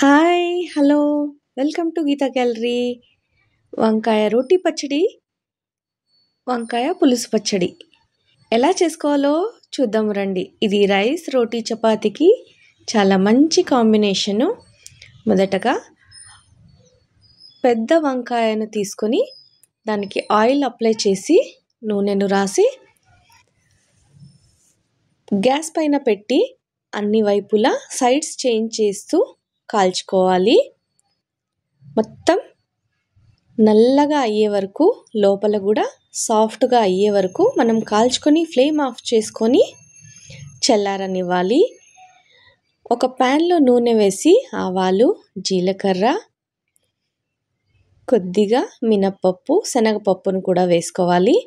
Hi! Hello! Welcome to Geeta gallery. వంకాయ రోటి పచ్చడి, వంకాయ పులుసు పచ్చడి ఎలా చేసుకోవాలో చూద్దాం రండి. ఇది రైస్, రోటీ, చపాతీకి చాలా మంచి కాంబినేషను. మొదటగా పెద్ద వంకాయను తీసుకొని దానికి ఆయిల్ అప్లై చేసి నూనెను రాసి గ్యాస్ పైన పెట్టి అన్ని వైపులా సైడ్స్ చేంజ్ చేస్తూ కాల్చుకోవాలి. మొత్తం నల్లగా అయ్యే వరకు, లోపల కూడా సాఫ్ట్గా అయ్యే వరకు మనం కాల్చుకొని ఫ్లేమ్ ఆఫ్ చేసుకొని చల్లారనివ్వాలి. ఒక ప్యాన్లో నూనె వేసి ఆవాలు, జీలకర్ర, కొద్దిగా మినప్పప్పు, శనగపప్పును కూడా వేసుకోవాలి.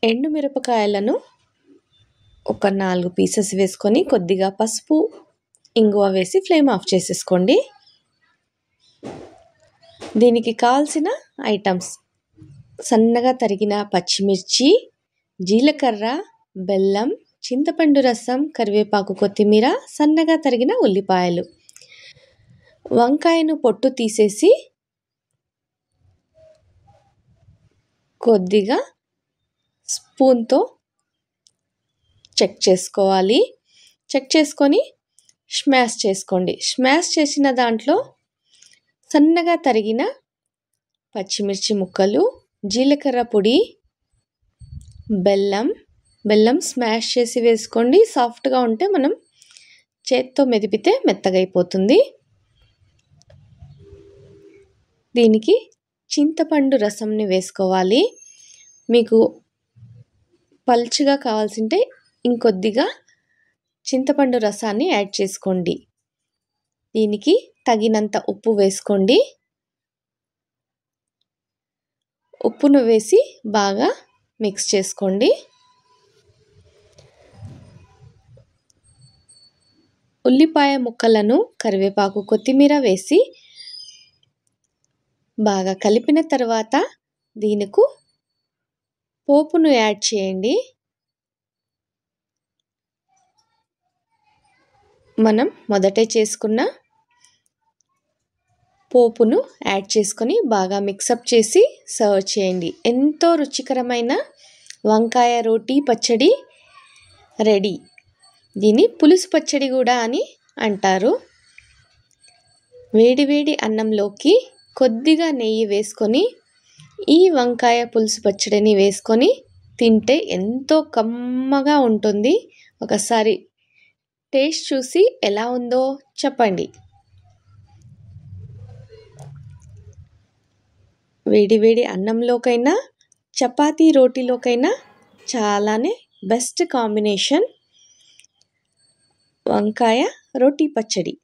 ఎండుమిరపకాయలను ఒక 4 పీసెస్ వేసుకొని కొద్దిగా పసుపు, ఇంగువ వేసి ఫ్లేమ్ ఆఫ్ చేసేసుకోండి. దీనికి కావాల్సిన ఐటమ్స్: సన్నగా తరిగిన పచ్చిమిర్చి, జీలకర్ర, బెల్లం, చింతపండు రసం, కరివేపాకు, కొత్తిమీర, సన్నగా తరిగిన ఉల్లిపాయలు. వంకాయను పొట్టు తీసేసి కొద్దిగా స్పూన్తో చెక్ చేసుకోవాలి. చెక్ చేసుకొని స్మాష్ చేసుకోండి. స్మాష్ చేసిన దాంట్లో సన్నగా తరిగిన పచ్చిమిర్చి ముక్కలు, జీలకర్ర పొడి, బెల్లం స్మాష్ చేసి వేసుకోండి. సాఫ్ట్గా ఉంటే మనం చేత్తో మెదిపితే మెత్తగా అయిపోతుంది. దీనికి చింతపండు రసంని వేసుకోవాలి. మీకు పల్చగా కావాల్సింటే ఇంకొద్దిగా చింతపండు రసాన్ని యాడ్ చేసుకోండి. దీనికి తగినంత ఉప్పు వేసుకోండి. ఉప్పును వేసి బాగా మిక్స్ చేసుకోండి. ఉల్లిపాయ ముక్కలను, కరివేపాకు, కొత్తిమీర వేసి బాగా కలిపిన తర్వాత దీనికి పోపును యాడ్ చేయండి. మనం మొదటే చేసుకున్న పోపును యాడ్ చేసుకొని బాగా మిక్సప్ చేసి సర్వ్ చేయండి. ఎంతో రుచికరమైన వంకాయ రోటీ పచ్చడి రెడీ. దీన్ని పులుసు పచ్చడి కూడా అని అంటారు. వేడివేడి అన్నంలోకి కొద్దిగా నెయ్యి వేసుకొని ఈ వంకాయ పులుసు పచ్చడిని వేసుకొని తింటే ఎంతో కమ్మగా ఉంటుంది. ఒకసారి టేస్ట్ చూసి ఎలా ఉందో చెప్పండి. వేడివేడి అన్నంలోకైనా, చపాతీ, రోటీలోకైనా చాలానే బెస్ట్ కాంబినేషన్ వంకాయ రోటీ పచ్చడి.